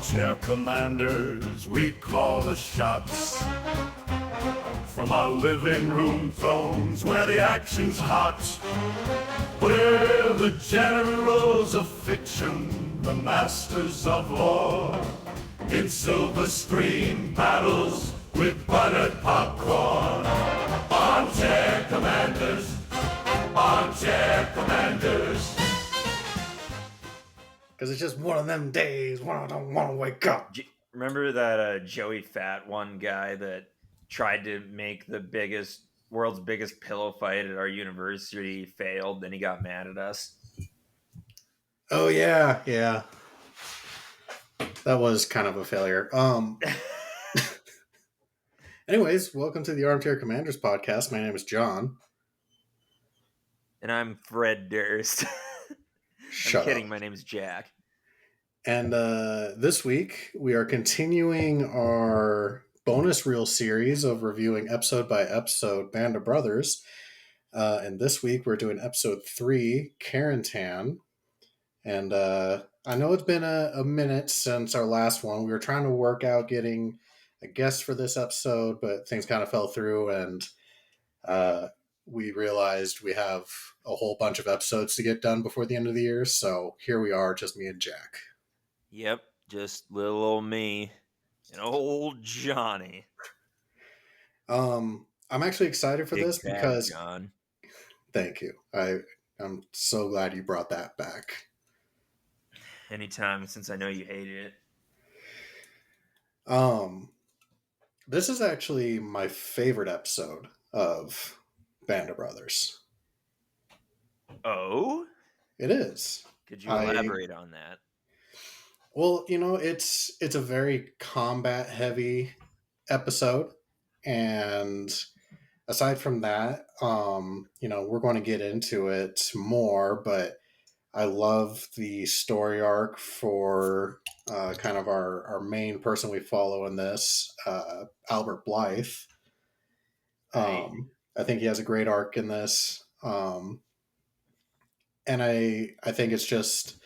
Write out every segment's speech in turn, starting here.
Armchair commanders, we call the shots. From our living room thrones where the action's hot. We're the generals of fiction, the masters of war. In silver screen battles with buttered popcorn. Armchair commanders, armchair commanders. Because it's just one of them days when I don't want to wake up. Remember that Joey Fat one guy that tried to make the world's biggest pillow fight at our university, failed, then he got mad at us? Oh, yeah. That was kind of a failure. Anyways, welcome to the Armchair Commanders podcast. My name is John. And I'm Fred Durst. I'm kidding. My name is Jack. And this week, we are continuing our bonus reel series of reviewing episode by episode Band of Brothers. And this week, we're doing episode 3, Carentan. And I know it's been a minute since our last one. We were trying to work out getting a guest for this episode, but things kind of fell through, and we realized we have a whole bunch of episodes to get done before the end of the year. So here we are, just me and Jack. Yep, just little old me and old Johnny. I'm actually excited for this because John. Thank you. I'm so glad you brought that back. Anytime, since I know you hated it. This is actually my favorite episode of Band of Brothers. Oh? It is. Could you elaborate on that? Well, it's a very combat heavy episode, and aside from that, we're going to get into it more, but I love the story arc for kind of our main person we follow in this, Albert Blythe. I think he has a great arc in this. And I think it's just,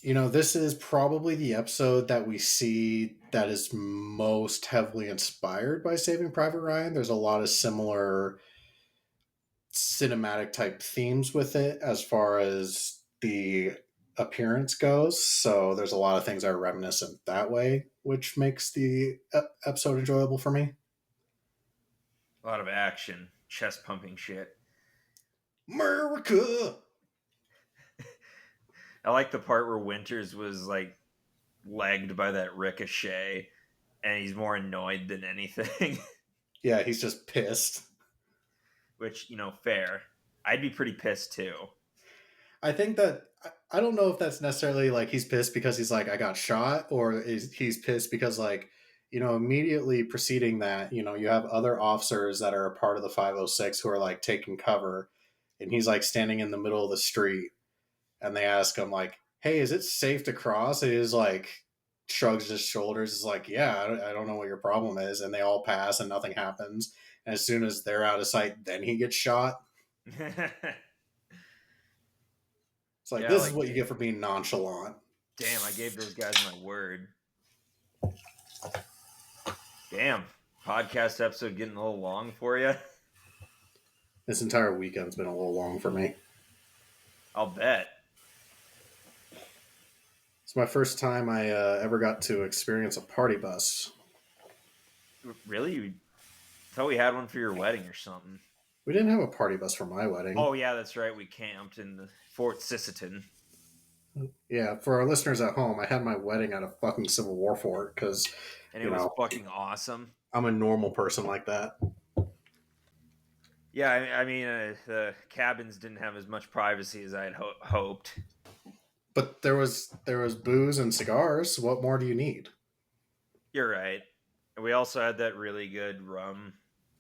this is probably the episode that we see that is most heavily inspired by Saving Private Ryan. There's a lot of similar cinematic type themes with it as far as the appearance goes. So there's a lot of things that are reminiscent that way, which makes the episode enjoyable for me. A lot of action, chest pumping shit. America! I like the part where Winters was like legged by that ricochet and he's more annoyed than anything. Yeah, he's just pissed. Which, fair. I'd be pretty pissed too. I think that, I don't know if that's necessarily like he's pissed because he's like, I got shot, or he's pissed because like, immediately preceding that, you have other officers that are a part of the 506 who are like taking cover, and he's like standing in the middle of the street, and they ask him like, hey, is it safe to cross? And he's like, shrugs his shoulders, is like, yeah, I don't know what your problem is, and they all pass and nothing happens. And as soon as they're out of sight, then he gets shot. It's like, this is what you get for being nonchalant. Damn, I gave those guys my word. Damn, podcast episode getting a little long for you? This entire weekend's been a little long for me. I'll bet. It's my first time I ever got to experience a party bus. Really? I thought we had one for your wedding or something. We didn't have a party bus for my wedding. Oh, yeah, that's right. We camped in the Fort Sisseton. Yeah, for our listeners at home, I had my wedding at a fucking Civil War fort because... And it was fucking awesome. I'm a normal person like that. Yeah, I mean, the cabins didn't have as much privacy as I had hoped. But there was booze and cigars. What more do you need? You're right. And we also had that really good rum,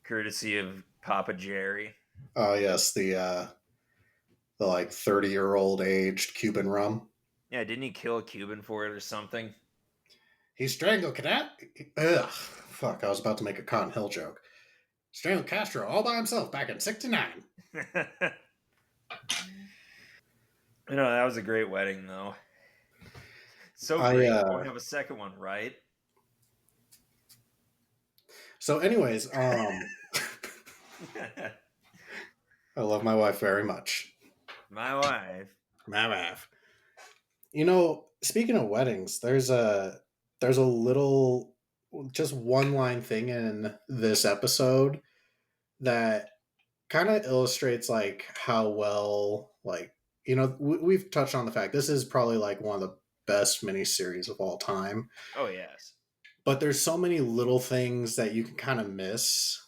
courtesy of Papa Jerry. Oh, yes, the like 30-year-old aged Cuban rum. Yeah, didn't he kill a Cuban for it or something? He strangled Cadet. Ugh, fuck! I was about to make a Cotton Hill joke. Strangled Castro all by himself back in '69. That was a great wedding, though. So I great. Won't have a second one, right? so anyways, I love my wife very much. My wife. My wife. You know, speaking of weddings, there's a little just one line thing in this episode that kind of illustrates like how well like we've touched on the fact this is probably like one of the best miniseries of all time, Oh yes. but there's so many little things that you can kind of miss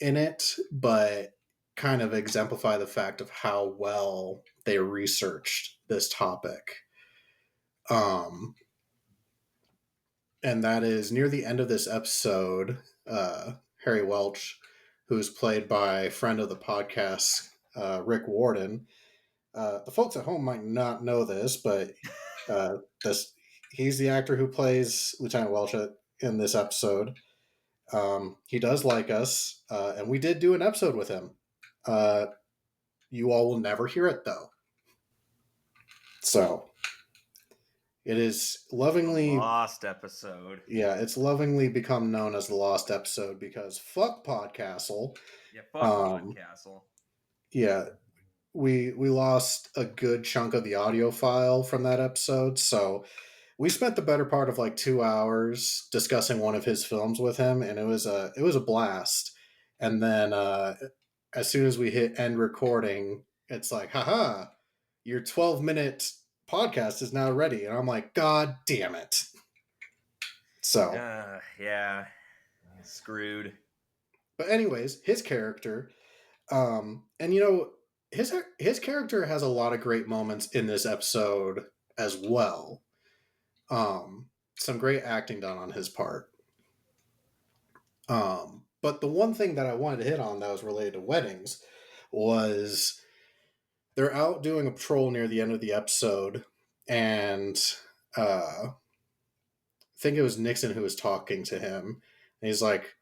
in it, but kind of exemplify the fact of how well they researched this topic. Um, and that is near the end of this episode, Harry Welch, who's played by friend of the podcast, Rick Warden. The folks at home might not know this, but this he's the actor who plays Lieutenant Welch in this episode. He does like us, and we did do an episode with him. You all will never hear it though. So it is lovingly Lost episode. Yeah, it's lovingly become known as the lost episode because fuck Podcastle. Yeah, fuck Podcastle. Yeah, we lost a good chunk of the audio file from that episode, so we spent the better part of like 2 hours discussing one of his films with him, and it was a blast. And then as soon as we hit end recording, it's like, haha, your 12-minute podcast is now ready, and I'm like, god damn it. So yeah, screwed. but anyways, his character, and his character has a lot of great moments in this episode as well. Some great acting done on his part. But the one thing that I wanted to hit on that was related to weddings was they're out doing a patrol near the end of the episode, and I think it was Nixon who was talking to him, and he's like,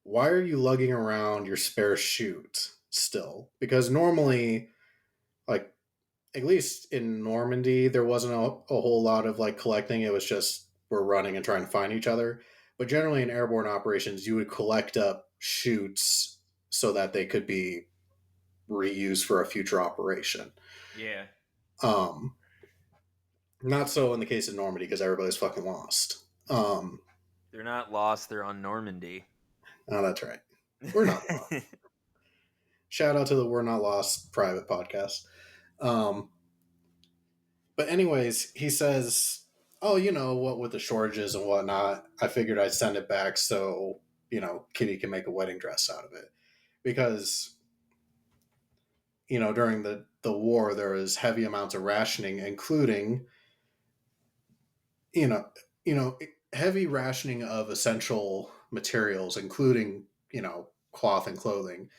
"Why are you lugging around your spare chute still?" Because normally, like at least in Normandy, there wasn't a whole lot of like collecting. It was just we're running and trying to find each other. But generally in airborne operations, you would collect up chutes so that they could be reused for a future operation. Yeah. Not so in the case of Normandy because everybody's fucking lost. They're not lost, they're on Normandy. Oh, that's right. We're not lost. Shout out to the We're Not Lost private podcast. But anyways, he says, "Oh, what with the shortages and whatnot, I figured I'd send it back so Kitty can make a wedding dress out of it because during the war there was heavy amounts of rationing, including you know heavy rationing of essential materials, including cloth and clothing,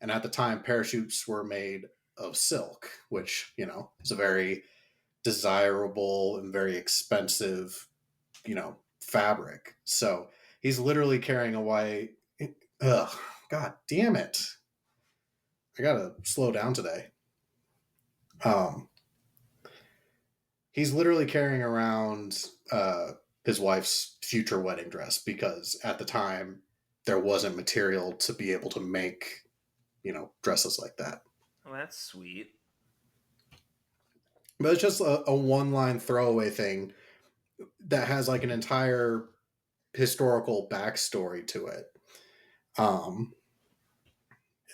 and at the time parachutes were made of silk, which is a very desirable and very expensive, fabric. So he's literally carrying away. Ugh, god damn it! I gotta slow down today. He's literally carrying around his wife's future wedding dress because at the time there wasn't material to be able to make, dresses like that. Well, that's sweet. But it's just a one-line throwaway thing that has like an entire historical backstory to it.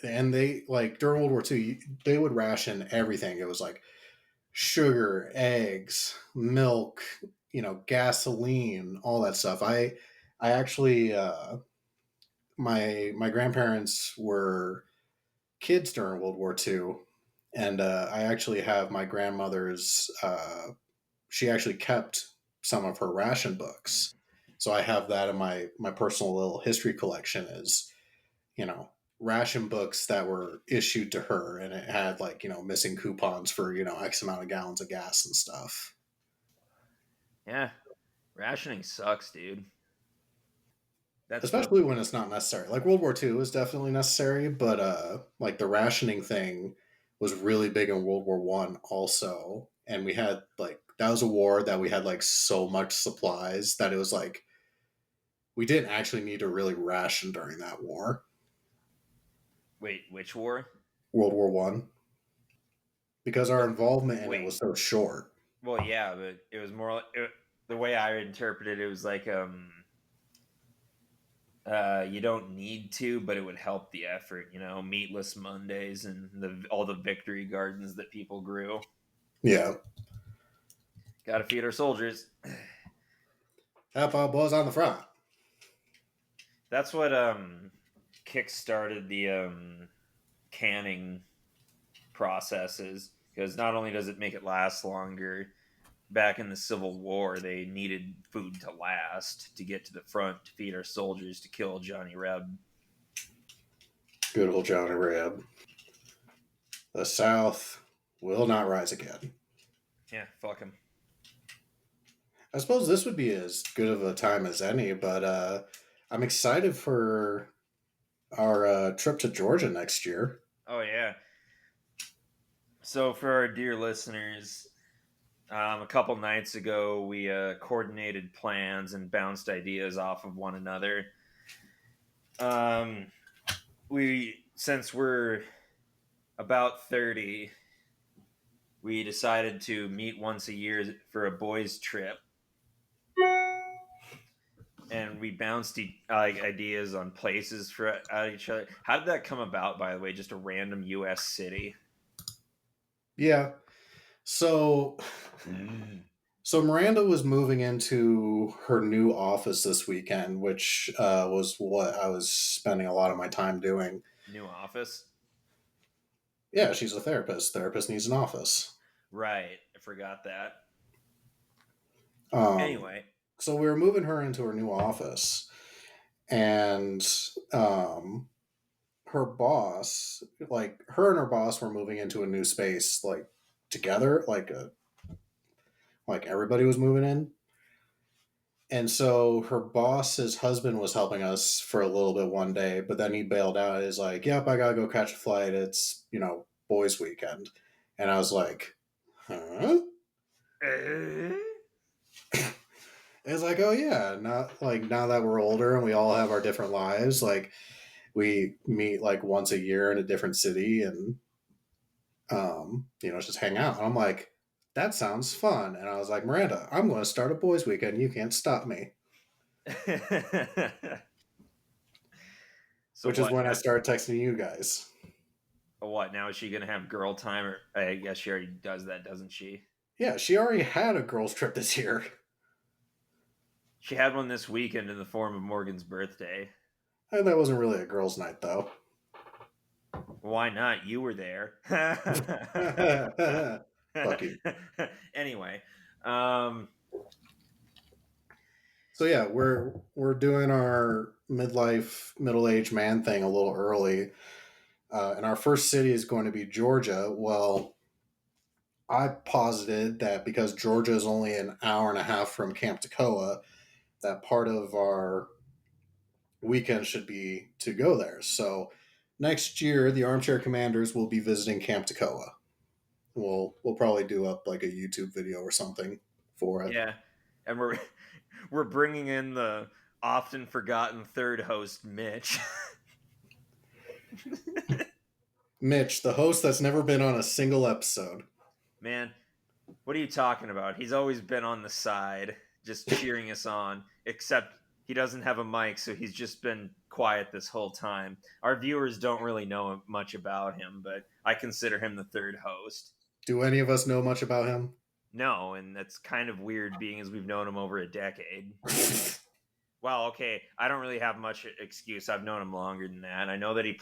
And they like during World War II, they would ration everything. It was like sugar, eggs, milk, gasoline, all that stuff. I actually, my grandparents were kids during World War II, and I actually have my grandmother's. She actually kept some of her ration books, so I have that in my personal little history collection. Is ration books that were issued to her, and it had like missing coupons for X amount of gallons of gas and stuff. Yeah, rationing sucks, dude. Especially when it's not necessary. Like World War II was definitely necessary, but like the rationing thing was really big in World War One also, and we had like that was a war that we had like so much supplies that it was like we didn't actually need to really ration during that war. Wait, which war? World War One, because our Well, involvement in it was wait. so short. Well, yeah, but it was more the way I interpreted it was like you don't need to, but it would help the effort. Meatless Mondays and all the victory gardens that people grew. Yeah, Got to feed our soldiers. half our boys on the front. That's what kick-started the canning processes, because not only does it make it last longer, back in the Civil War they needed food to last to get to the front to feed our soldiers to kill Johnny Reb. Good old Johnny Reb. The South will not rise again. Yeah, fuck him. I suppose this would be as good of a time as any, but I'm excited for our trip to Georgia next year. Oh yeah. So for our dear listeners, a couple nights ago we coordinated plans and bounced ideas off of one another. Since we're about 30, we decided to meet once a year for a boys trip, and we bounced ideas on places for at each other. How did that come about, by the way? Just a random U.S. city? Yeah. So, so Miranda was moving into her new office this weekend, which was what I was spending a lot of my time doing. New office? Yeah, she's a therapist. Therapist needs an office. Right. I forgot that. Um, Anyway. So we were moving her into her new office, and her boss, like her and her boss, were moving into a new space, like together, like everybody was moving in. And so her boss's husband was helping us for a little bit one day, but then he bailed out. He's like, "Yep, I gotta go catch a flight. It's boys' weekend," and I was like, "Huh?" It's like, oh yeah, not like now that we're older and we all have our different lives, like we meet like once a year in a different city and just hang out. And I'm like, that sounds fun. And I was like, Miranda, I'm going to start a boys' weekend. You can't stop me. So Which is when I started texting you guys. What now? Is she gonna have girl time? Or I guess she already does that, doesn't she? Yeah, she already had a girls' trip this year. She had one this weekend in the form of Morgan's birthday. And that wasn't really a girls' night, though. Why not? You were there. Fuck you. Anyway, so yeah, we're doing our middle-aged man thing a little early, and our first city is going to be Georgia. Well, I posited that because Georgia is only an hour and a half from Camp Toccoa, that part of our weekend should be to go there. So next year, the Armchair Commanders will be visiting Camp Toccoa. We'll probably do up like a YouTube video or something for it. Yeah, and we're bringing in the often forgotten third host, Mitch. Mitch, the host that's never been on a single episode. Man, what are you talking about? He's always been on the side, just cheering us on, except he doesn't have a mic, so he's just been quiet this whole time. Our viewers don't really know much about him, but I consider him the third host. Do any of us know much about him? No, and that's kind of weird, being as we've known him over a decade. Well, okay, I don't really have much excuse. I've known him longer than that. I know that he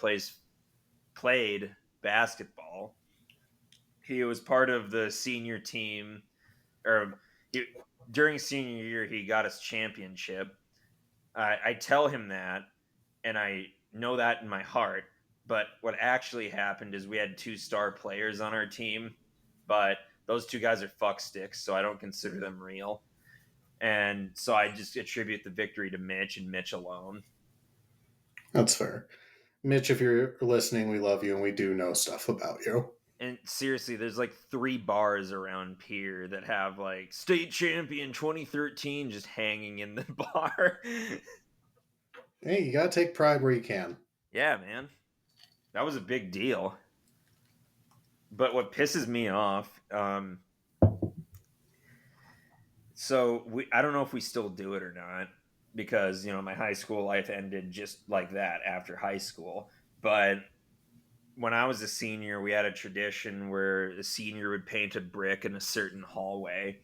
played basketball. He was part of the senior team, or during senior year, he got us championship. I tell him that, and I know that in my heart. But what actually happened is we had 2 star players on our team, but those 2 guys are fucksticks, so I don't consider them real. And so I just attribute the victory to Mitch and Mitch alone. That's fair. Mitch, if you're listening, we love you and we do know stuff about you. And seriously, there's like 3 bars around Pier that have like state champion 2013 just hanging in the bar. Hey, you gotta take pride where you can. Yeah, man. That was a big deal. But what pisses me off, I don't know if we still do it or not because, my high school life ended just like that after high school. But when I was a senior, we had a tradition where a senior would paint a brick in a certain hallway.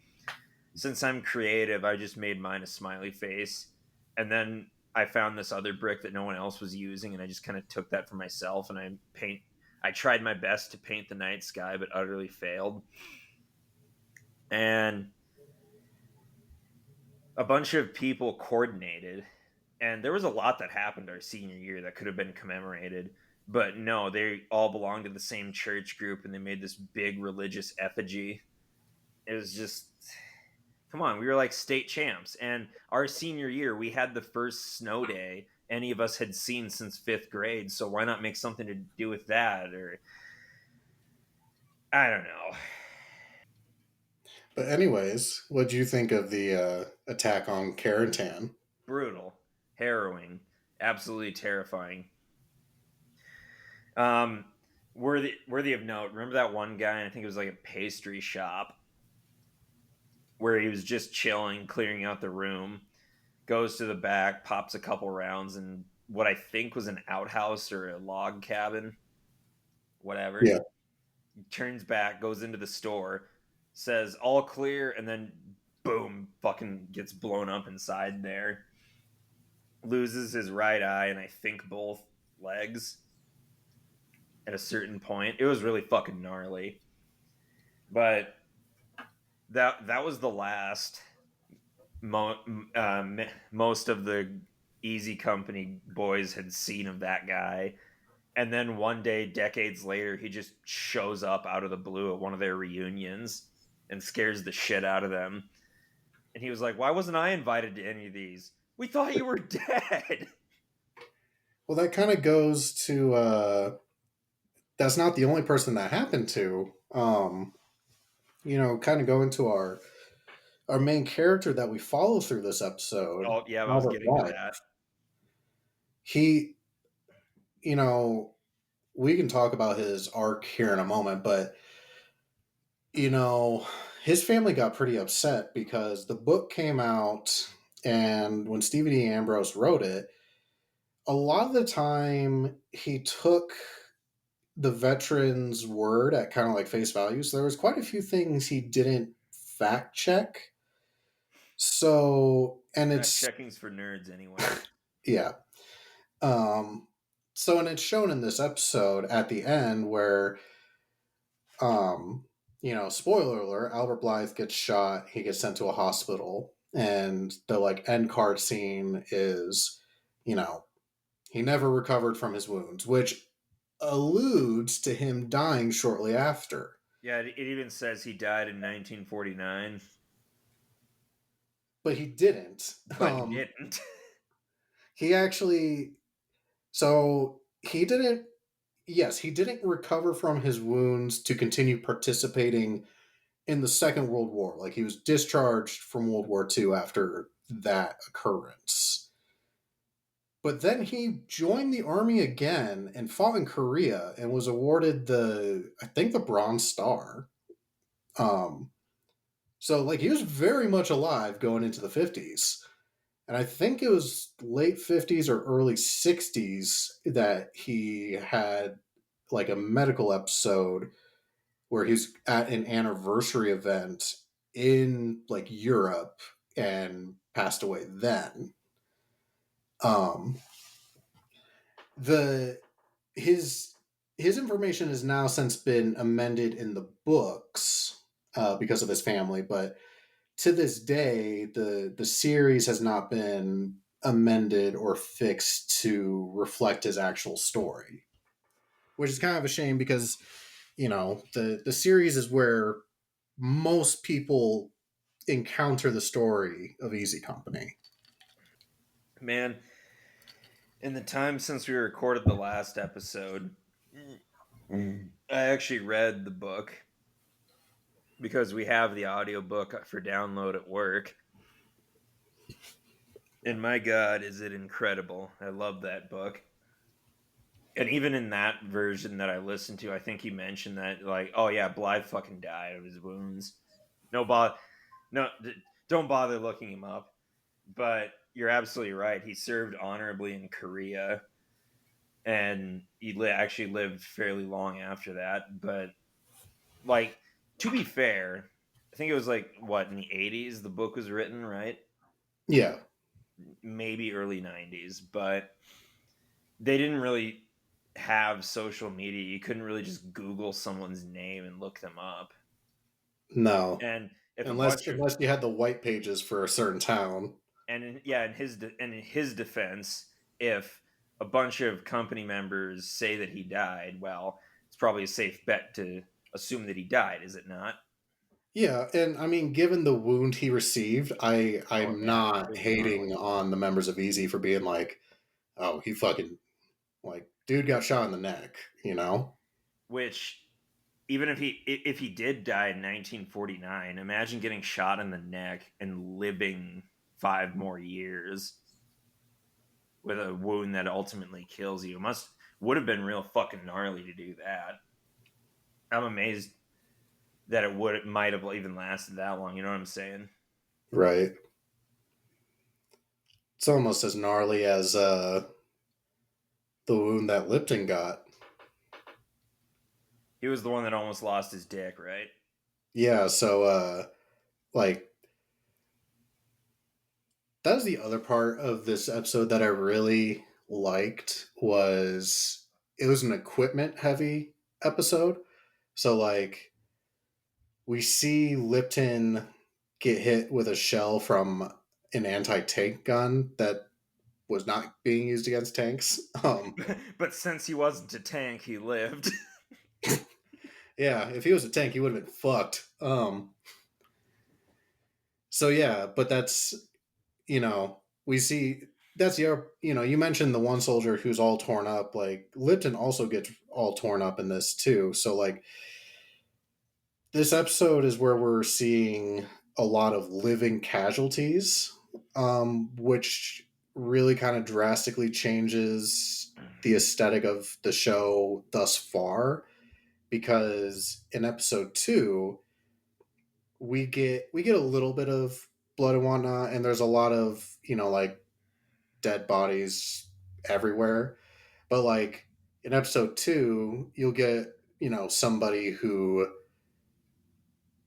Since I'm creative, I just made mine a smiley face. And then I found this other brick that no one else was using, and I just kind of took that for myself. And I tried my best to paint the night sky, but utterly failed. And a bunch of people coordinated, and there was a lot that happened our senior year that could have been commemorated. But no, they all belonged to the same church group, and they made this big religious effigy. It was just, come on, we were like state champs. And our senior year, we had the first snow day any of us had seen since 5th grade. So why not make something to do with that? Or I don't know. But anyways, what do you think of the attack on Carentan? Brutal, harrowing, absolutely terrifying. Worthy of note. Remember that one guy? I think it was like a pastry shop where he was just chilling, clearing out the room. Goes to the back, pops a couple rounds, and what I think was an outhouse or a log cabin, whatever. Yeah. Turns back, goes into the store, says all clear, and then boom, fucking gets blown up inside there. Loses his right eye and I think both legs at a certain point. It was really fucking gnarly. But that was the last most of the Easy Company boys had seen of that guy. And then one day, decades later, he just shows up out of the blue at one of their reunions and scares the shit out of them. And he was like, "Why wasn't I invited to any of these? We thought you were dead." Well, that kind of goes to that's not the only person that happened to. Kind of going to our main character that we follow through this episode. Oh, yeah, I was Albert getting to Blythe. that. He, you know, we can talk about his arc here in a moment, but his family got pretty upset because the book came out, and when Stephen D. Ambrose wrote it, a lot of the time he took the veteran's word at kind of like face value. So there was quite a few things he didn't fact check. So, and Fact it's checking's for nerds anyway. yeah. And it's shown in this episode at the end where, spoiler alert, Albert Blythe gets shot, he gets sent to a hospital, and the like end card scene is, he never recovered from his wounds, which alludes to him dying shortly after. Yeah, it even says he died in 1949. But he didn't. But he didn't. He actually, so he didn't, yes, he didn't recover from his wounds to continue participating in the Second World War. Like, he was discharged from World War II after that occurrence. But then he joined the army again and fought in Korea and was awarded the Bronze Star. So, like, he was very much alive going into the 50s. And I think it was late 50s or early 60s that he had, like, a medical episode where he's at an anniversary event in, like, Europe and passed away then. His information has now since been amended in the books because of his family, but to this day, the series has not been amended or fixed to reflect his actual story, which is kind of a shame because the series is where most people encounter the story of Easy Company. Man, in the time since we recorded the last episode, I actually read the book because we have the audiobook for download at work. And my God, is it incredible. I love that book. And even in that version that I listened to, I think he mentioned that, like, oh yeah, Blythe fucking died of his wounds. No, no, don't bother looking him up. But you're absolutely right. He served honorably in Korea, and he actually lived fairly long after that. But like, to be fair, I think it was like what, in the 80s the book was written, right? Yeah. Maybe early 90s, but they didn't really have social media. You couldn't really just Google someone's name and look them up. No. And if a Unless bunch of unless you had the white pages for a certain town. yeah, in his defense, if a bunch of company members say that he died, well, it's probably a safe bet to assume that he died, is it not? Yeah, and I mean, given the wound he received, Oh I'm yeah, it not was gnarly. hating on the members of Easy for being like, oh, he fucking like dude got shot in the neck, you know? Which, even if he did die in 1949, imagine getting shot in the neck and living 5 more years with a wound that ultimately kills you. It must would have been real fucking gnarly to do that. I'm amazed that it might have even lasted that long. You know what I'm saying? Right. It's almost as gnarly as the wound that Lipton got. He was the one that almost lost his dick, right? Yeah, so like that was the other part of this episode that I really liked was it was an equipment heavy episode. So like we see Lipton get hit with a shell from an anti-tank gun that was not being used against tanks. But since he wasn't a tank, he lived. Yeah, if he was a tank, he would have been fucked. So yeah, but that's we see that's the you mentioned the one soldier who's all torn up. Like Lipton also gets all torn up in this too. So like this episode is where we're seeing a lot of living casualties, which really kind of drastically changes the aesthetic of the show thus far. Because in episode 2, we get a little bit of blood and whatnot, and there's a lot of like dead bodies everywhere. But like in episode 2, you'll get somebody who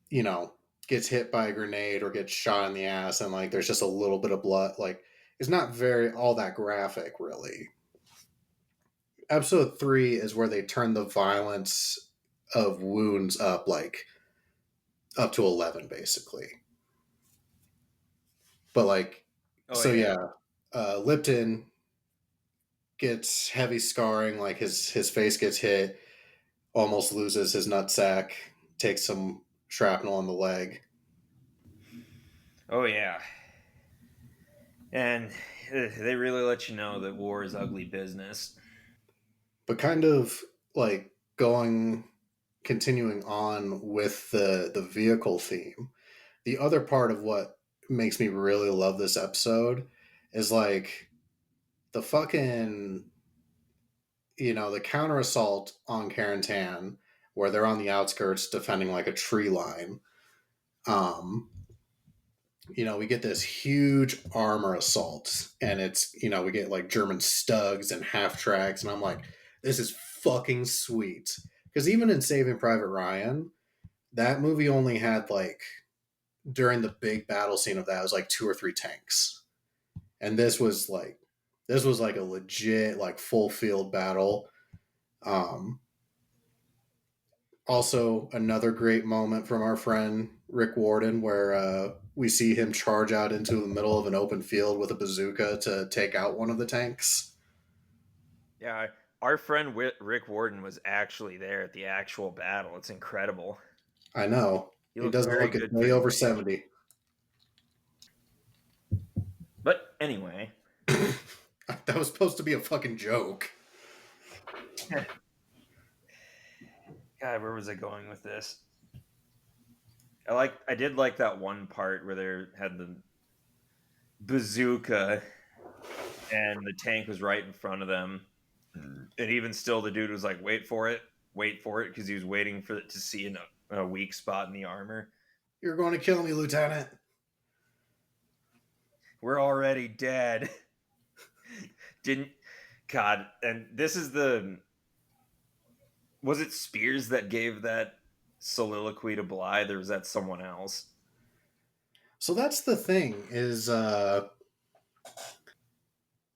you know gets hit by a grenade or gets shot in the ass, and like there's just a little bit of blood. Like it's not very all that graphic, really. Episode 3 is where they turn the violence of wounds up, like up to 11 basically. But like, Oh so yeah. yeah, Lipton gets heavy scarring, like his face gets hit, almost loses his nutsack, takes some shrapnel on the leg. Oh yeah. And they really let you know that war is ugly business. But kind of like continuing on with the vehicle theme. The other part of what makes me really love this episode is like the fucking the counter assault on Carentan, where they're on the outskirts defending like a tree line. Um, we get this huge armor assault, and it's we get like German Stugs and half tracks, and I'm like, this is fucking sweet. Because even in Saving Private Ryan, that movie only had like during the big battle scene of that it was like 2 or 3 tanks, and this was like a legit like full field battle. Um, Also, another great moment from our friend Rick Warden, where we see him charge out into the middle of an open field with a bazooka to take out one of the tanks. Yeah, our friend Rick Warden was actually there at the actual battle. It's incredible. I know. He He looks doesn't very look a good for day his over age. 70. But anyway, That was supposed to be a fucking joke. God, where was I going with this? I did like that one part where they had the bazooka and the tank was right in front of them. And even still, the dude was like, wait for it," because he was waiting for it to see a weak spot in the armor. You're going to kill me, Lieutenant. We're already dead. Didn't God? And this is the was it Spears that gave that soliloquy to Blythe, or was that someone else? So that's the thing is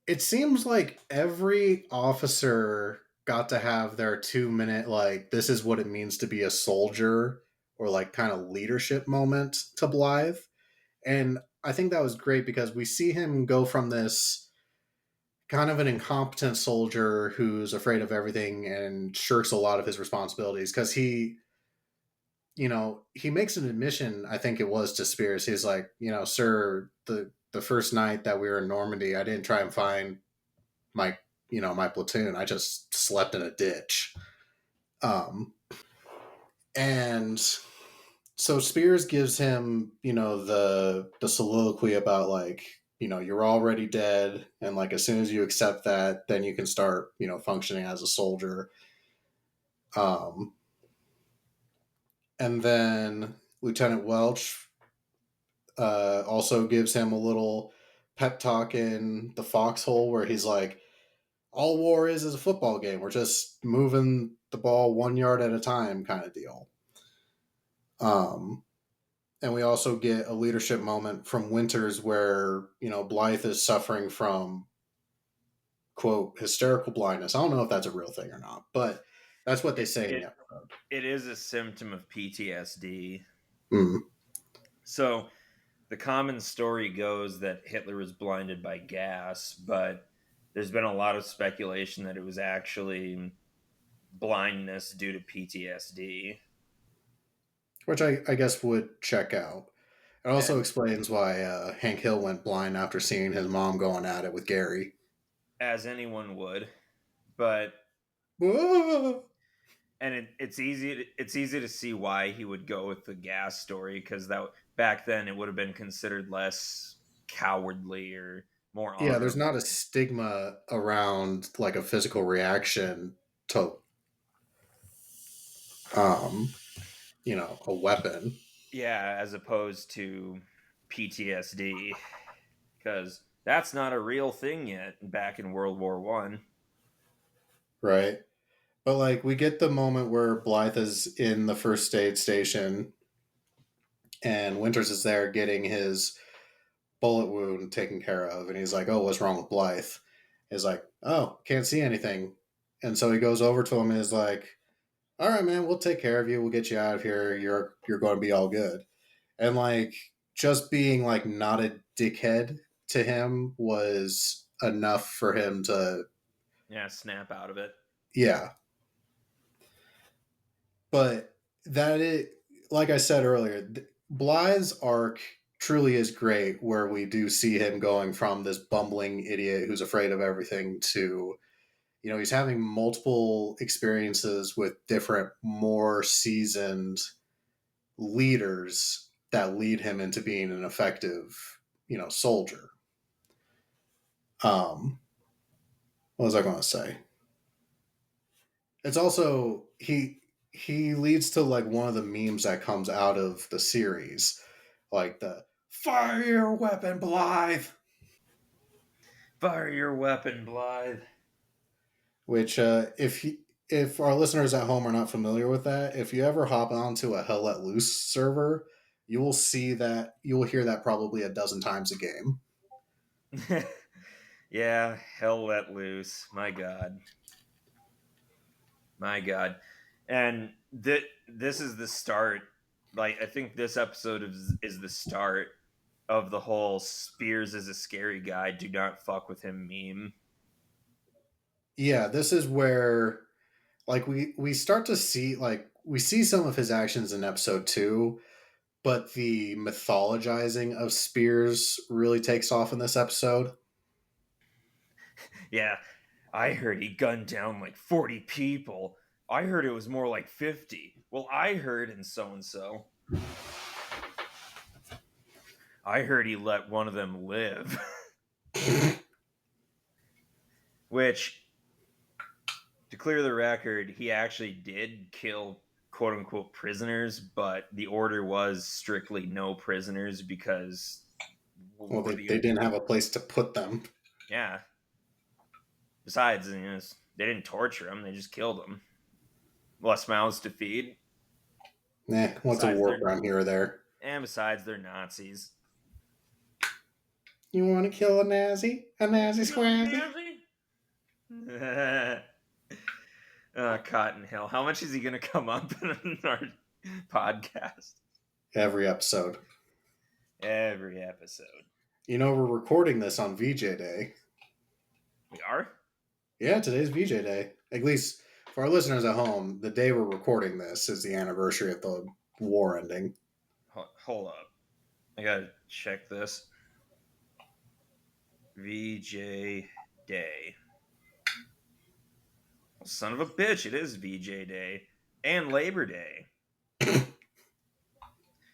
it seems like every officer got to have their 2 minute like this is what it means to be a soldier or like kind of leadership moment to Blythe. And I think that was great because we see him go from this kind of an incompetent soldier who's afraid of everything and shirks a lot of his responsibilities because he makes an admission, I think it was to Spears. He's like, sir, the first night that we were in Normandy, I didn't try and find my my platoon. I just slept in a ditch. And so Spears gives him, the soliloquy about like, you're already dead, and like as soon as you accept that, then you can start, functioning as a soldier. Um, and then Lieutenant Welch also gives him a little pep talk in the foxhole where he's like, all war is a football game. We're just moving the ball 1 yard at a time, kind of deal. Um, and we also get a leadership moment from Winters where Blythe is suffering from quote hysterical blindness. I don't know if that's a real thing or not, but that's what they say in It the episode. it is a symptom of PTSD. Mm. So the common story goes that Hitler was blinded by gas, but there's been a lot of speculation that it was actually blindness due to PTSD. Which I guess would check out. It also And explains why Hank Hill went blind after seeing his mom going at it with Gary. as anyone would, but Whoa! it's easy to see why he would go with the gas story because that back then it would have been considered less cowardly or more Yeah, there's not a honorable. stigma around like a physical reaction to um, a weapon, Yeah, as opposed to PTSD, because that's not a real thing yet back in World War I. right? But like we get the moment where Blythe is in the first aid station and Winters is there getting his bullet wound taken care of, and he's like, "Oh, what's wrong with Blythe?" He's like, "Oh, can't see anything," and so he goes over to him and is like, "All right, man, we'll take care of you. We'll get you out of here. You're going to be all good." And like just being like not a dickhead to him was enough for him to, Yeah, snap out of it. yeah. But that it, like I said earlier, Blythe's arc truly is great, where we do see him going from this bumbling idiot who's afraid of everything to, he's having multiple experiences with different, more seasoned leaders that lead him into being an effective, soldier. Um, what was I going to say? It's also he leads to like one of the memes that comes out of the series, like the fire your weapon, Blythe. Fire your weapon, Blythe. Which, if our listeners at home are not familiar with that, if you ever hop onto a Hell Let Loose server, you will hear that probably a dozen times a game. Yeah, hell let loose. My God. My God. And this is the start. Like, I think this episode is the start of the whole Spears is a scary guy, do not fuck with him meme. Yeah, this is where like we start to see like we see some of his actions in episode 2, but the mythologizing of Spears really takes off in this episode. Yeah, I heard he gunned down like 40 people. I heard it was more like 50. Well, I heard in so-and-so. I heard he let one of them live. Which, to clear the record, he actually did kill quote-unquote prisoners, but the order was strictly no prisoners because... Well, they didn't have a place to put them. Yeah. Besides, they didn't torture them; they just killed them. Less mouths to feed. What's a war crime here or there? And besides, they're Nazis. You want to kill a Nazi? A Nazi squazzy? Cotton Hill. How much is he going to come up in our podcast? Every episode. Every episode. We're recording this on VJ Day. We are? Yeah, today's VJ Day. At least for our listeners at home, the day we're recording this is the anniversary of the war ending. Hold up. I gotta check this. VJ Day. Well, son of a bitch, it is VJ Day. And Labor Day.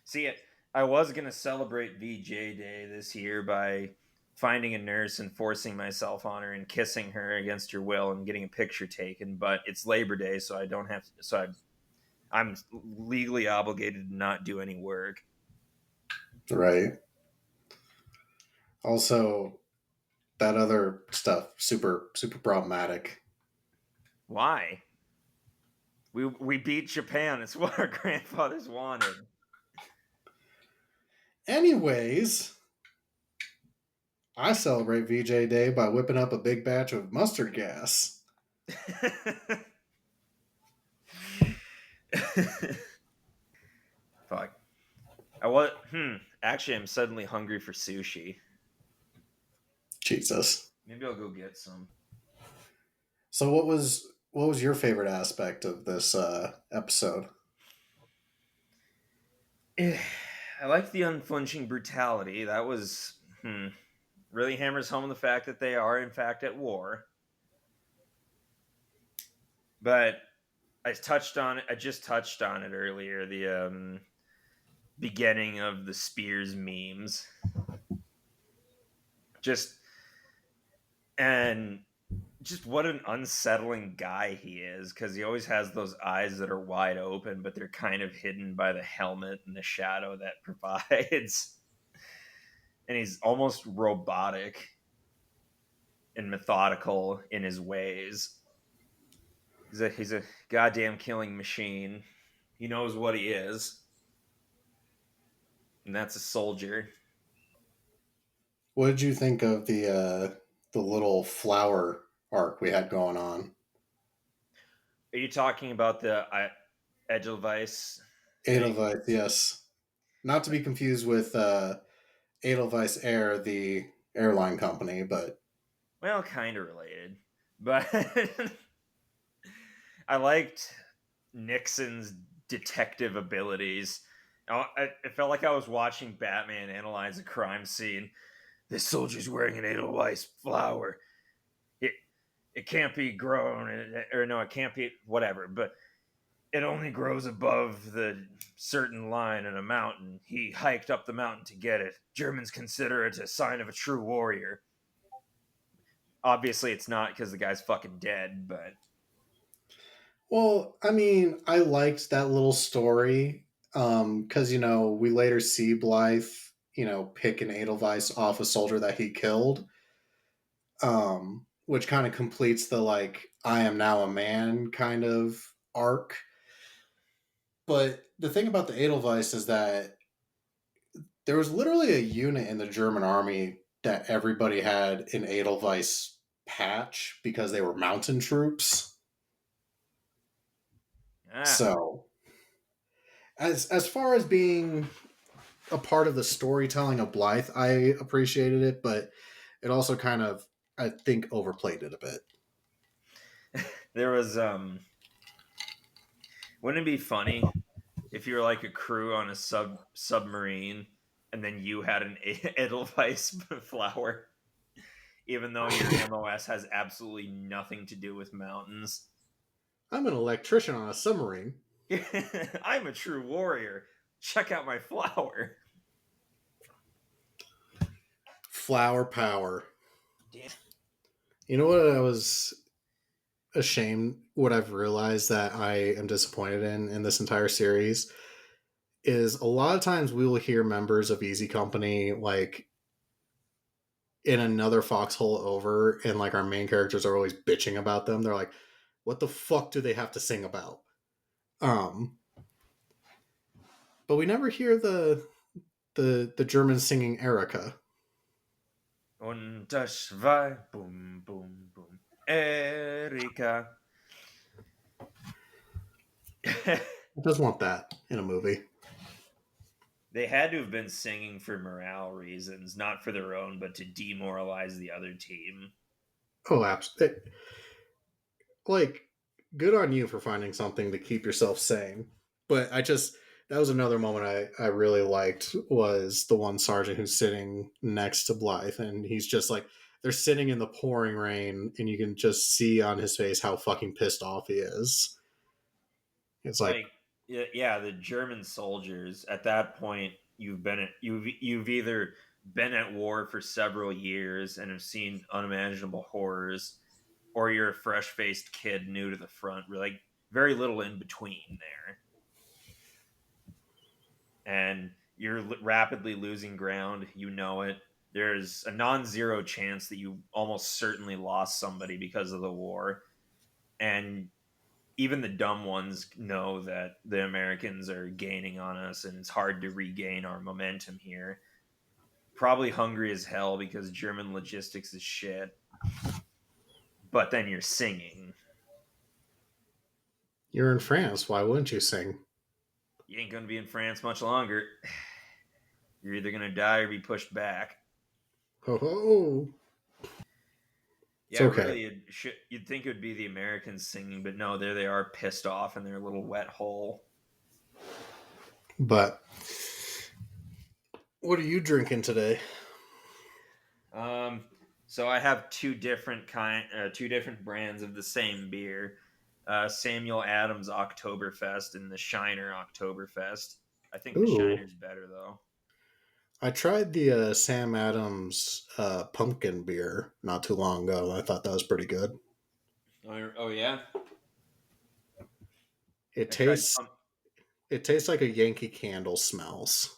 See, I was going to celebrate VJ Day this year by finding a nurse and forcing myself on her and kissing her against her will and getting a picture taken, but it's Labor Day, so I don't have to, so I'm legally obligated to not do any work. Right. Also, that other stuff, super problematic. Why? We beat Japan. It's what our grandfathers wanted. Anyways, I celebrate VJ Day by whipping up a big batch of mustard gas. Fuck. Actually, I'm suddenly hungry for sushi. Jesus. Maybe I'll go get some. So what was your favorite aspect of this episode? I like the unflinching brutality. That was really hammers home the fact that they are in fact at war. But I just touched on it earlier. The beginning of the Spears memes. Just what an unsettling guy he is, because he always has those eyes that are wide open, but they're kind of hidden by the helmet and the shadow that provides. And he's almost robotic and methodical in his ways. He's a goddamn killing machine. He knows what he is. And that's a soldier. What did you think of the little flower arc we had going on? Are you talking about the Edelweiss? Edelweiss, yes. Not to be confused with Edelweiss Air, the airline company, but... Well, kind of related. But I liked Nixon's detective abilities. It felt like I was watching Batman analyze a crime scene. This soldier's wearing an Edelweiss flower. It can't be grown, it can't be whatever, but it only grows above the certain line in a mountain. He hiked up the mountain to get it. Germans consider it a sign of a true warrior. Obviously, it's not because the guy's fucking dead, but... Well, I mean, I liked that little story because, we later see Blythe, pick an Edelweiss off a soldier that he killed, which kind of completes the, I am now a man kind of arc. But the thing about the Edelweiss is that there was literally a unit in the German army that everybody had an Edelweiss patch because they were mountain troops. So, as far as being a part of the storytelling of Blythe, I appreciated it, but it also kind of, I think, overplayed it a bit. There was, wouldn't it be funny if you were like a crew on a submarine and then you had an Edelweiss flower, even though your MOS has absolutely nothing to do with mountains? I'm an electrician on a submarine. I'm a true warrior. Check out my flower. Flower power. Damn. You know what I was ashamed, what I've realized that I am disappointed in this entire series is a lot of times we will hear members of Easy Company like in another foxhole over, and like our main characters are always bitching about them. They're like, what the fuck do they have to sing about? Um but we never hear the German singing Erica. Und das war boom, boom, boom. Erika. I just want that in a movie. They had to have been singing for morale reasons, not for their own, but to demoralize the other team. Oh, absolutely. Like, good on you for finding something to keep yourself sane. But that was another moment I really liked was the one sergeant who's sitting next to Blythe, and he's just like, they're sitting in the pouring rain, and you can just see on his face how fucking pissed off he is. It's like, Yeah, the German soldiers at that point you've either been at war for several years and have seen unimaginable horrors, or you're a fresh-faced kid new to the front. We're like very little in between there, and you're rapidly losing ground. You know it. There's a non-zero chance that you almost certainly lost somebody because of the war, and even the dumb ones know that the Americans are gaining on us and it's hard to regain our momentum here. Probably hungry as hell because German logistics is shit. But then you're singing. you're in France. Why wouldn't you sing? You ain't going to be in France much longer. You're either going to die or be pushed back. Ho ho. It's Yeah, okay. really, you'd think it would be the Americans singing, but no, there they are pissed off in their little wet hole. But what are you drinking today? So I have two different brands of the same beer. Samuel Adams Oktoberfest and the Shiner Oktoberfest. I think the Ooh. Shiner's better though. I tried the Sam Adams pumpkin beer not too long ago. I thought that was pretty good. Oh yeah, It I tried tastes pump- it tastes like a Yankee Candle smells.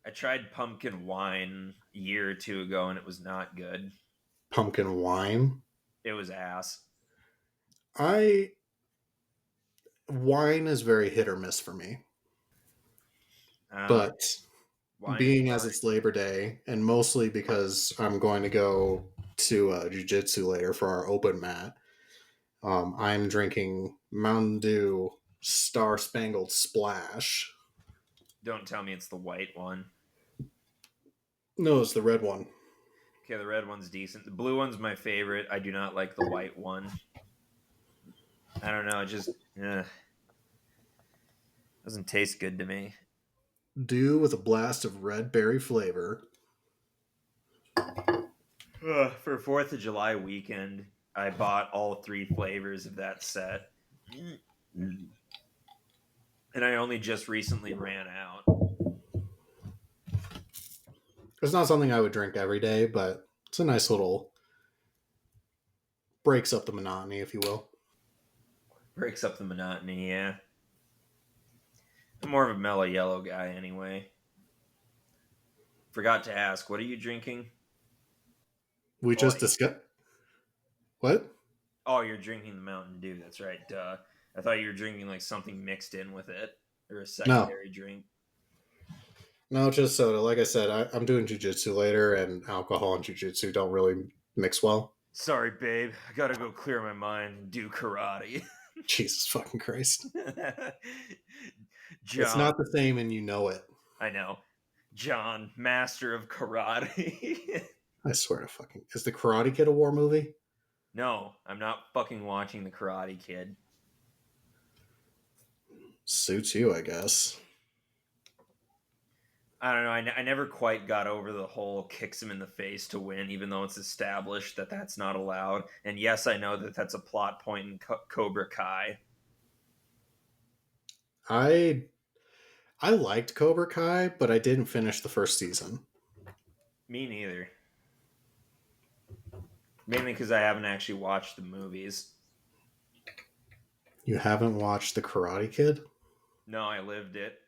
I tried pumpkin wine a year or two ago and it was not good. Pumpkin wine. It was ass. I Wine is very hit or miss for me. Uh, But Wine is being as fine. it's Labor Day, and mostly because I'm going to go to jiu-jitsu later for our open mat, I'm drinking Mountain Dew Star Spangled Splash. Don't tell me it's the white one. No, it's the red one. Okay, the red one's decent. The blue one's my favorite. I do not like the white one. I don't know. It just doesn't taste good to me. Dew with a blast of red berry flavor. For 4th of July weekend, I bought all 3 flavors of that set. And I only just recently ran out. It's not something I would drink every day, but it's a nice little breaks up the monotony, if you will. Breaks up the monotony, yeah. I'm more of a mellow yellow guy anyway. Forgot to ask, what are you drinking? We Oh, just discussed what? oh, you're drinking the Mountain Dew. That's right. Duh. I thought you were drinking like something mixed in with it or a No, secondary drink. no, just soda. Like I said, I'm doing jujitsu later, and alcohol and jujitsu don't really mix well. Sorry, babe. I gotta go clear my mind and do karate. Jesus fucking Christ! It's John, not the same, and you know it. I know. John, master of karate. I swear to fucking. Is the Karate Kid a war movie? No, I'm not fucking watching the Karate Kid. Suits you, I guess. I don't know. I never quite got over the whole kicks him in the face to win, even though it's established that that's not allowed. And yes, I know that that's a plot point in Cobra Kai. I I liked Cobra Kai, but I didn't finish the first season. Me neither. Mainly because I haven't actually watched the movies. You haven't watched The Karate Kid? No, I lived it.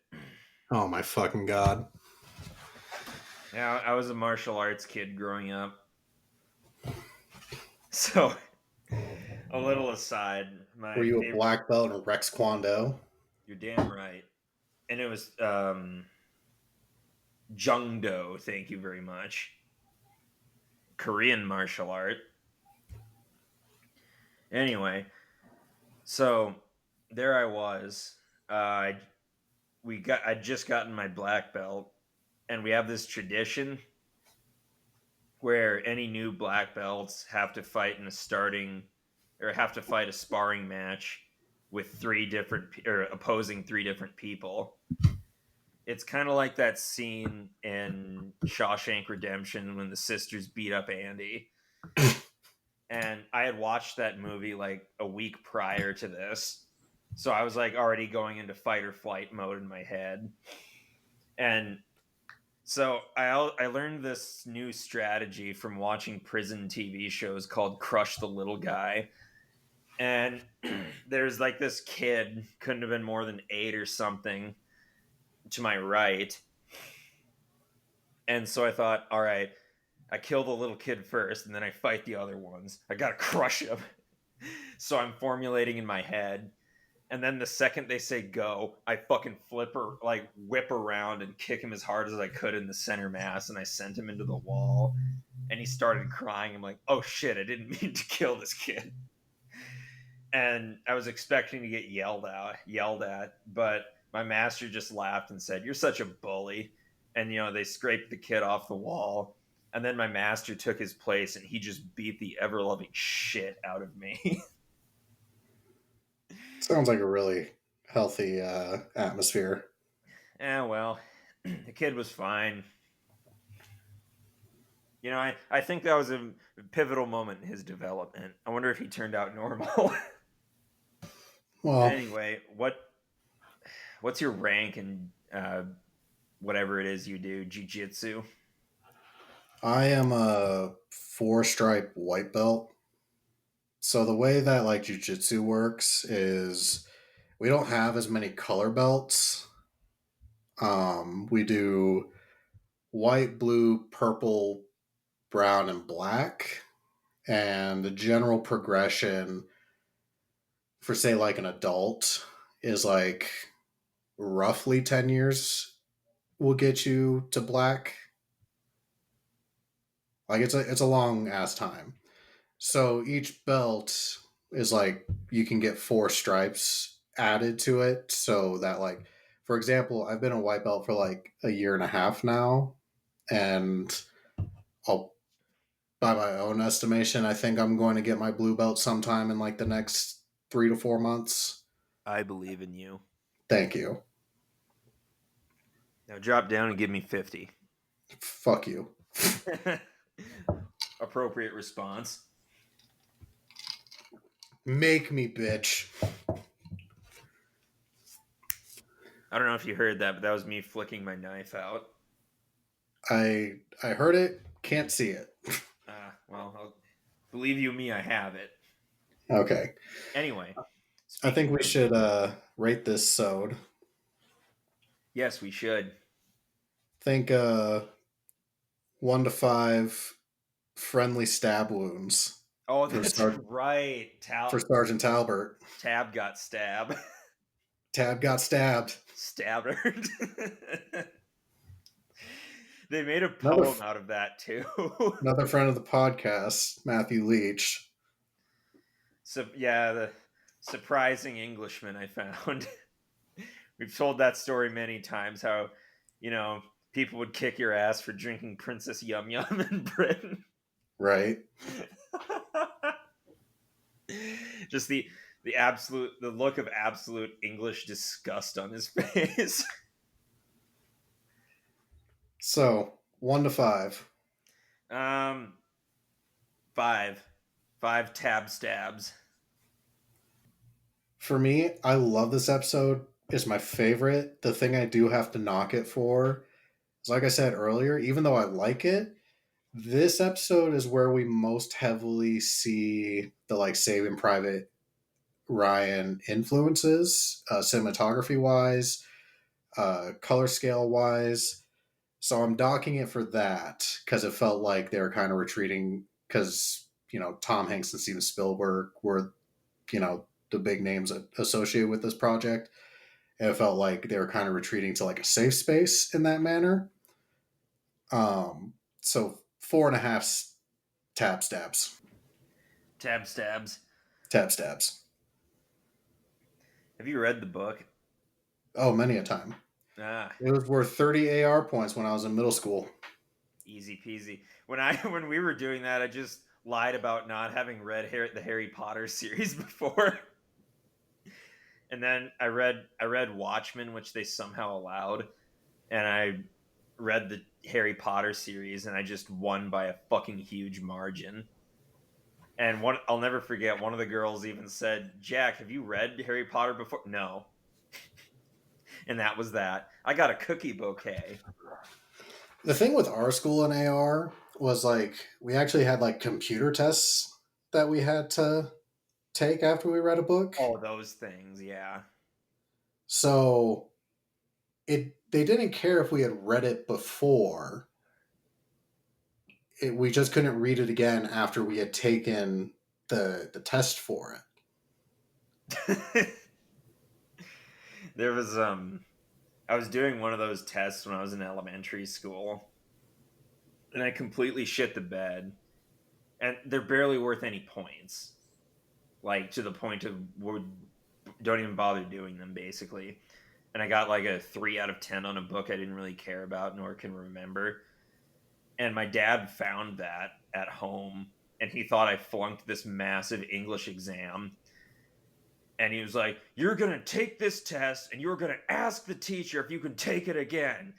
Oh my fucking god. Yeah, I was a martial arts kid growing up. So, a little aside, Were my you a favorite. black belt in Rex Kwon Do? You're damn right. And it was Jungdo, thank you very much. Korean martial art. Anyway, so there I was. I I'd just gotten my black belt, and we have this tradition where any new black belts have to fight in a starting or have to fight a sparring match with three different or opposing three different people. It's kind of like that scene in Shawshank Redemption when the sisters beat up Andy. And I had watched that movie like a week prior to this. So I was like already going into fight or flight mode in my head. And so I learned this new strategy from watching prison TV shows called Crush the Little Guy. And there's like this kid, couldn't have been more than 8 or something, to my right. And so I thought, all right, I kill the little kid first, and then I fight the other ones. I gotta crush him. So I'm formulating in my head. And then the second they say go, I fucking whip around and kick him as hard as I could in the center mass, and I sent him into the wall. And he started crying. I'm like, oh shit, I didn't mean to kill this kid. And I was expecting to get yelled at, but my master just laughed and said, "You're such a bully." And they scraped the kid off the wall. And then my master took his place, and he just beat the ever-loving shit out of me. Sounds like a really healthy atmosphere. Well, the kid was fine. I think that was a pivotal moment in his development. I wonder if he turned out normal. Well, Anyway, what's your rank in whatever it is you do, jiu-jitsu? I am a 4-stripe white belt. So the way that like jujitsu works is we don't have as many color belts. We do white, blue, purple, brown, and black. And the general progression for say like an adult is like roughly 10 years will get you to black. Like it's a long ass time. So each belt is like you can get 4 stripes added to it so that like for example, I've been a white belt for like a year and a half now, and I'll by my own estimation, I think I'm going to get my blue belt sometime in like the next 3 to 4 months. I believe in you. Thank you. Now drop down and give me 50. Fuck you. Appropriate response. Make me, bitch. I don't know if you heard that, but that was me flicking my knife out. I heard it, can't see it. Well, believe you me, I have it. Okay. Anyway. I think we should rate this sode. Yes, we should. Think 1 to 5 friendly stab wounds. Oh, that's right. For Sergeant Talbert. Tab got stabbed. Tab got stabbed. Stabbed her. They made a poem out of that too. Another friend of the podcast, Matthew Leach. So yeah, the surprising Englishman I found. We've told that story many times. How people would kick your ass for drinking Princess Yum Yum in Britain. Right. Just the look of absolute English disgust on his face. So 1 to 5. 5. 5 tab stabs. For me, I love this episode. It's my favorite. The thing I do have to knock it for is, like I said earlier, even though I like it, this episode is where we most heavily see the like Saving Private Ryan influences, cinematography wise, color scale wise. So I'm docking it for that because it felt like they were kind of retreating because, Tom Hanks and Steven Spielberg were, the big names associated with this project. And it felt like they were kind of retreating to like a safe space in that manner. So 4.5 tab stabs. Tab stabs. Tab stabs. Have you read the book? Oh, many a time. Ah, It was worth 30 AR points when I was in middle school. easy peasy. When we were doing that, I just lied about not having read the Harry Potter series before. And then I read Watchmen, which they somehow allowed, and I read the Harry Potter series, and I just won by a fucking huge margin. And I'll never forget, one of the girls even said, "Jack, have you read Harry Potter before?" No. And that was that. I got a cookie bouquet. The thing with our school in AR was like we actually had like computer tests that we had to take after we read a book. Oh, those things, yeah. So they didn't care if we had read it before. We just couldn't read it again after we had taken the test for it. There was I was doing one of those tests when I was in elementary school, and I completely shit the bed, and they're barely worth any points, like to the point of don't even bother doing them basically. And I got like a 3 out of 10 on a book I didn't really care about nor can remember. And my dad found that at home, and he thought I flunked this massive English exam. And he was like, "You're going to take this test and you're going to ask the teacher if you can take it again."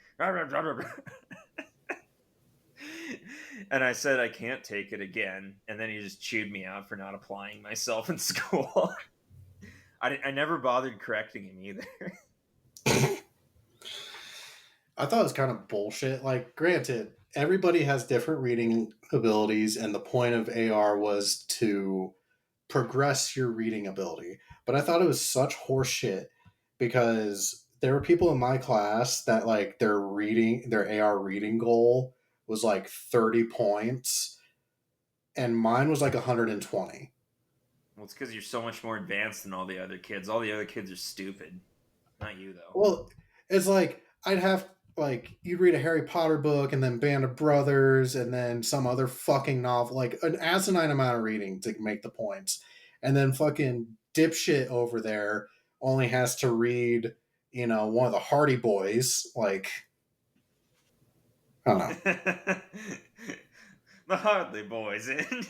And I said, "I can't take it again." And then he just chewed me out for not applying myself in school. I never bothered correcting him either. I thought it was kind of bullshit. Like, granted, everybody has different reading abilities, and the point of AR was to progress your reading ability. But I thought it was such horseshit because there were people in my class that like their AR reading goal was like 30 points, and mine was like 120. Well, it's because you're so much more advanced than all the other kids. All the other kids are stupid. Not you, though. Well, it's like I'd have like you'd read a Harry Potter book and then Band of Brothers and then some other fucking novel, like an asinine amount of reading to make the points, and then fucking dipshit over there only has to read, one of the Hardy Boys, like I don't know. The Hardly Boys in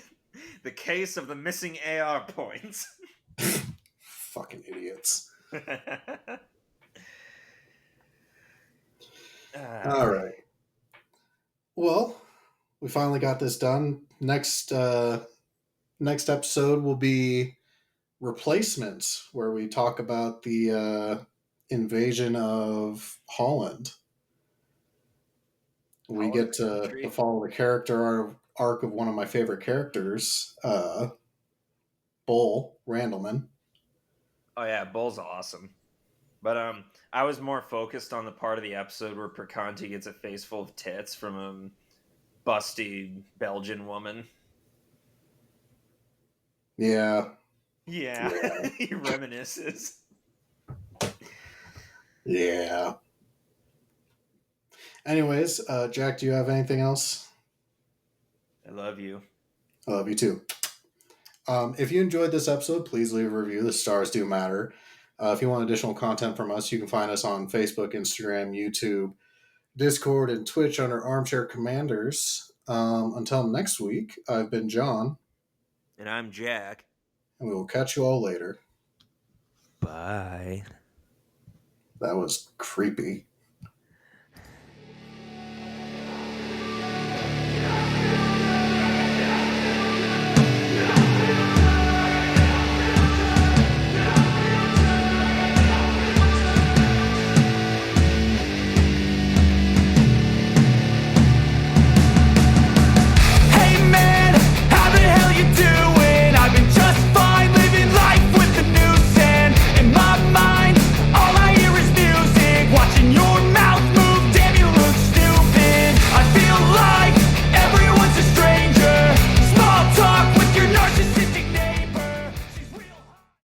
the case of the missing AR points. Fucking idiots. All right. Well, we finally got this done. Next episode will be Replacements, where we talk about the invasion of Holland. We get to follow the character arc of one of my favorite characters, Bull Randleman. Oh yeah, Bull's awesome. But I was more focused on the part of the episode where Perconti gets a face full of tits from a busty Belgian woman. Yeah. Yeah. He reminisces. Yeah. Anyways, Jack, do you have anything else? I love you. I love you too. If you enjoyed this episode, please leave a review. The stars do matter. If you want additional content from us, you can find us on Facebook, Instagram, YouTube, Discord, and Twitch under Armchair Commanders. Until next week, I've been John. And I'm Jack. And we will catch you all later. Bye. That was creepy.